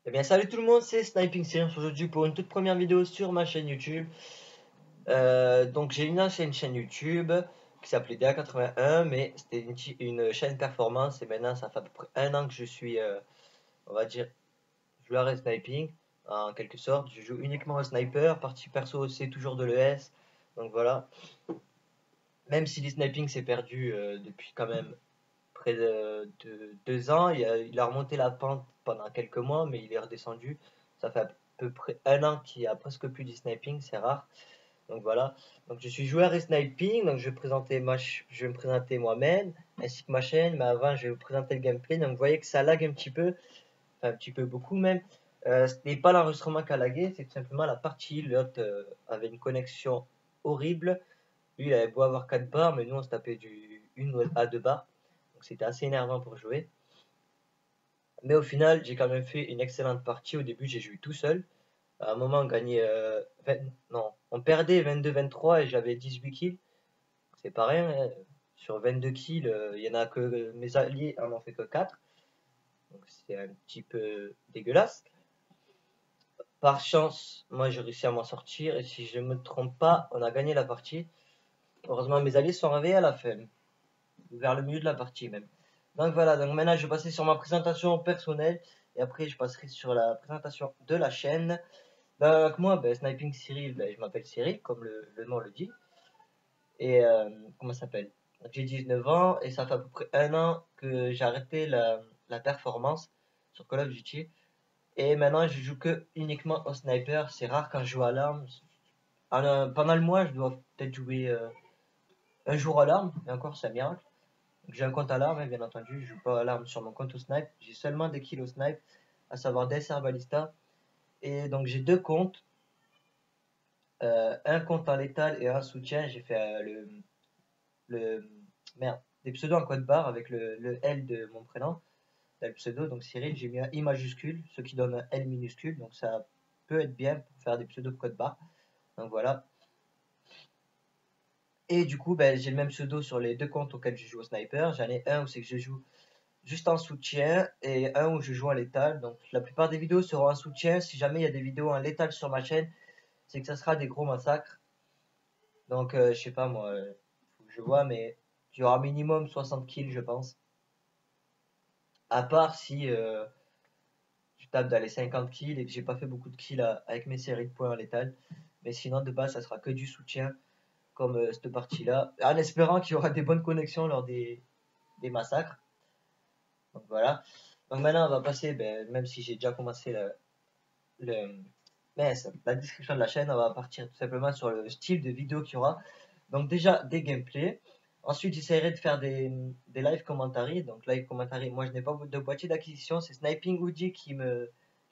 Eh bien, salut tout le monde, c'est Sniping Science aujourd'hui pour une toute première vidéo sur ma chaîne YouTube. Donc, j'ai une ancienne chaîne YouTube qui s'appelait DA81, mais c'était une chaîne performance et maintenant ça fait à peu près un an que je suis, on va dire, joueur et sniping en quelque sorte. Je joue uniquement au sniper, partie perso c'est toujours de l'ES. Donc voilà, même si le sniping s'est perdu depuis quand même près de 2 ans. Il a remonté la pente pendant quelques mois, mais il est redescendu. Ça fait à peu près un an qu'il n'y a presque plus de sniping, c'est rare. Donc voilà. Donc je suis joueur et sniping, donc je vais me présenter moi-même, ainsi que ma chaîne, mais avant je vais vous présenter le gameplay. Donc vous voyez que ça lag un petit peu, enfin un petit peu beaucoup même. Ce n'est pas l'enregistrement qui a lagué, c'est tout simplement la partie. L'autre avait une connexion horrible. Lui, il avait beau avoir 4 barres, mais nous on se tapait une à 2 barres. Donc c'était assez énervant pour jouer. Mais au final, j'ai quand même fait une excellente partie. Au début, j'ai joué tout seul. À un moment, on gagnait non, on perdait 22-23 et j'avais 18 kills. C'est pas rien, hein. Sur 22 kills, il y en a que mes alliés en ont fait que 4. Donc c'est un petit peu dégueulasse. Par chance, moi j'ai réussi à m'en sortir et si je ne me trompe pas, on a gagné la partie. Heureusement, mes alliés sont réveillés à la fin, vers le milieu de la partie même. Donc voilà, donc maintenant je vais passer sur ma présentation personnelle et après je passerai sur la présentation de la chaîne. Donc moi, ben, Sniping Cyril, ben, je m'appelle Cyril, comme le nom le dit. Et comment ça s'appelle? J'ai 19 ans et ça fait à peu près un an que j'ai arrêté la performance sur Call of Duty. Et maintenant je joue que uniquement au sniper. C'est rare quand je joue à l'arme. Pendant le mois, je dois peut-être jouer un jour à l'arme, et encore c'est un miracle. J'ai un compte à l'arme, hein, bien entendu, je joue pas à l'arme sur mon compte au snipe. J'ai seulement des kills au snipe, à savoir DSR Ballista. Et donc j'ai deux comptes, un compte en létal et un soutien. J'ai fait le merde, des pseudos en code barre avec le L de mon prénom. Là, le pseudo, donc Cyril, j'ai mis un I majuscule, ce qui donne un L minuscule. Donc ça peut être bien pour faire des pseudos de code barre. Donc voilà. Et du coup, ben, j'ai le même pseudo sur les deux comptes auxquels je joue au sniper. J'en ai un où c'est que je joue juste en soutien et un où je joue en létal. Donc la plupart des vidéos seront en soutien. Si jamais il y a des vidéos en létal sur ma chaîne, c'est que ça sera des gros massacres. Donc je sais pas moi, faut que je vois, mais il y aura minimum 60 kills, je pense. À part si je tape dans les 50 kills et que j'ai pas fait beaucoup de kills avec mes séries de points en létal. Mais sinon, de base, ça sera que du soutien, comme cette partie-là. En espérant qu'il y aura des bonnes connexions lors des massacres. Donc voilà. Donc maintenant, on va passer, ben, même si j'ai déjà commencé le, la description de la chaîne, on va partir tout simplement sur le style de vidéo qu'il y aura. Donc déjà des gameplays. Ensuite, j'essaierai de faire des live commentaries. Donc live commentaries, moi je n'ai pas de boîtier d'acquisition, c'est Sniping Woody qui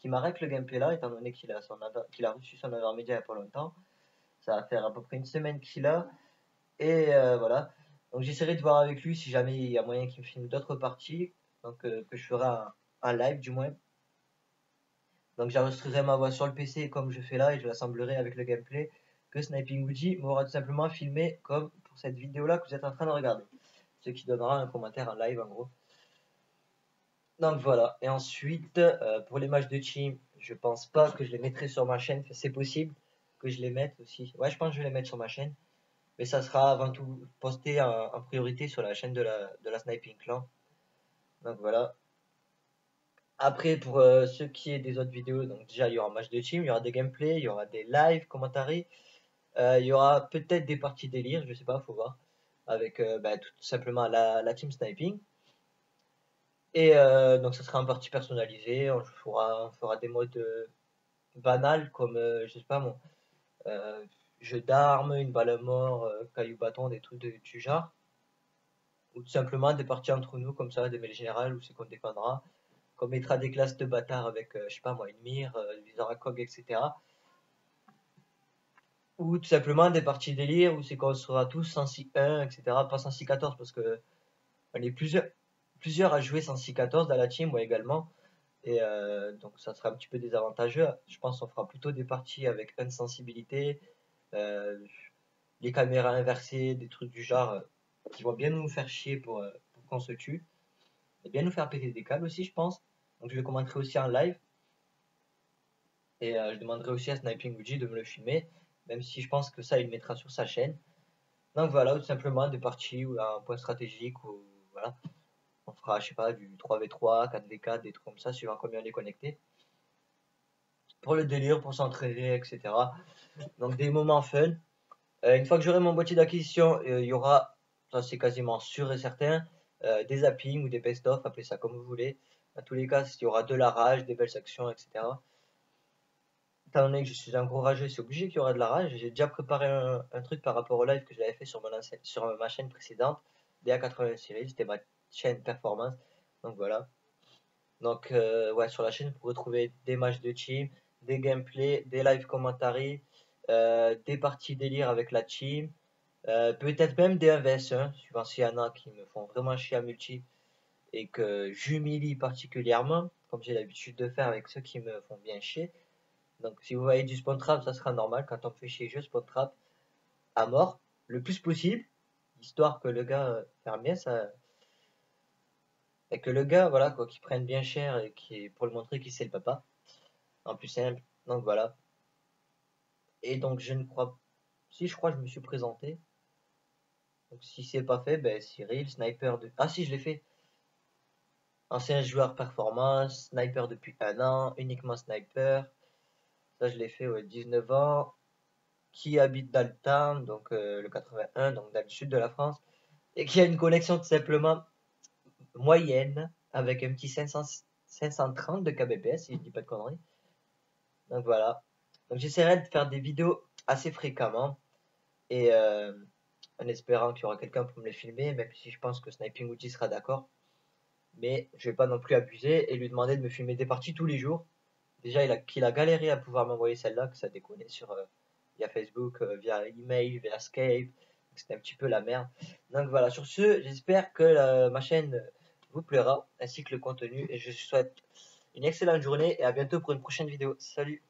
m'arrête le gameplay là, étant donné qu'il a reçu son intermédiaire il n'y a pas longtemps. Ça va faire à peu près une semaine qu'il a. Et voilà. Donc j'essaierai de voir avec lui si jamais il y a moyen qu'il me filme d'autres parties. Donc que je ferai un live du moins. Donc j'enregistrerai ma voix sur le PC comme je fais là et je l'assemblerai avec le gameplay que Sniping Woody m'aura tout simplement filmé comme pour cette vidéo là que vous êtes en train de regarder. Ce qui donnera un commentaire en live en gros. Donc voilà. Et ensuite, pour les matchs de team, je pense pas que je les mettrai sur ma chaîne. C'est possible que je les mette aussi. Ouais, je pense que je vais les mettre sur ma chaîne. Mais ça sera avant tout posté en priorité sur la chaîne de la Sniping Clan. Donc voilà. Après, pour ce qui est des autres vidéos, donc déjà il y aura un match de team, il y aura des gameplays, il y aura des live commentaries, il y aura peut-être des parties délire, je sais pas, faut voir, avec bah, tout simplement la team sniping. Et donc ça sera un partie personnalisé, on fera des modes banals comme, je sais pas moi, euh, jeu d'armes, une balle à mort, caillou bâton, des trucs du genre. Ou tout simplement des parties entre nous comme ça, des mêlées générales où c'est qu'on défendra. Qu'on mettra des classes de bâtards avec, je sais pas moi, une mire, des aracog, etc. Ou tout simplement des parties délire où c'est qu'on sera tous 106-1, etc. Pas 106-14 parce que on est plusieurs à jouer 106-14 dans la team, moi également. Et donc ça sera un petit peu désavantageux. Je pense qu'on fera plutôt des parties avec une sensibilité, euh, les caméras inversées, des trucs du genre qui vont bien nous faire chier pour qu'on se tue. Et bien nous faire péter des câbles aussi, je pense. Donc je le commenterai aussi en live. Et je demanderai aussi à Sniping Uji de me le filmer, même si je pense que ça, il mettra sur sa chaîne. Donc voilà, tout simplement des parties ou un point stratégique ou voilà. On fera, je sais pas, du 3v3, 4v4, des trucs comme ça, suivant combien on est connecté. Pour le délire, pour s'entraîner, etc. Donc des moments fun. Une fois que j'aurai mon boîtier d'acquisition, il y aura, ça c'est quasiment sûr et certain, des zappings ou des best-of, appelez ça comme vous voulez. Dans tous les cas, il y aura de la rage, des belles actions, etc. Étant donné que je suis un gros rageux, c'est obligé qu'il y aura de la rage. J'ai déjà préparé un truc par rapport au live que j'avais fait sur, sur ma chaîne précédente, DA80 Series, c'était ma chaîne performance. Donc voilà. Donc ouais, sur la chaîne, vous pouvez retrouver des matchs de team, des gameplays, des live commentaries, des parties délire avec la team, peut-être même des 1vs1, suivant s'il y en a qui me font vraiment chier à multi et que j'humilie particulièrement, comme j'ai l'habitude de faire avec ceux qui me font bien chier. Donc si vous voyez du spawn trap, ça sera normal. Quand on me fait chier, je spawn trap à mort, le plus possible, histoire que le gars ferme bien ça. Et que le gars, voilà, quoi, qui prenne bien cher et qui, pour le montrer qu'il c'est le papa, en plus simple. Donc voilà. Et donc je ne crois, si je crois que je me suis présenté. Donc si c'est pas fait, ben Cyril, sniper de. Ah si, je l'ai fait. Ancien joueur performance, sniper depuis un an, uniquement sniper. Ça je l'ai fait, ouais, 19 ans. Qui habite dans le Tarn, donc le 81, donc dans le sud de la France. Et qui a une connexion tout simplement moyenne, avec un petit 530 de kbps, si je dis pas de conneries. Donc voilà. Donc j'essaierai de faire des vidéos assez fréquemment et en espérant qu'il y aura quelqu'un pour me les filmer, même si je pense que Sniping Uji sera d'accord. Mais je vais pas non plus abuser et lui demander de me filmer des parties tous les jours. Déjà, qu'il a galéré à pouvoir m'envoyer celle-là, que ça déconnait sur via Facebook, via email, via Skype. C'était un petit peu la merde. Donc voilà, sur ce, j'espère que ma chaîne vous plaira, ainsi que le contenu. Et je vous souhaite une excellente journée et à bientôt pour une prochaine vidéo. Salut!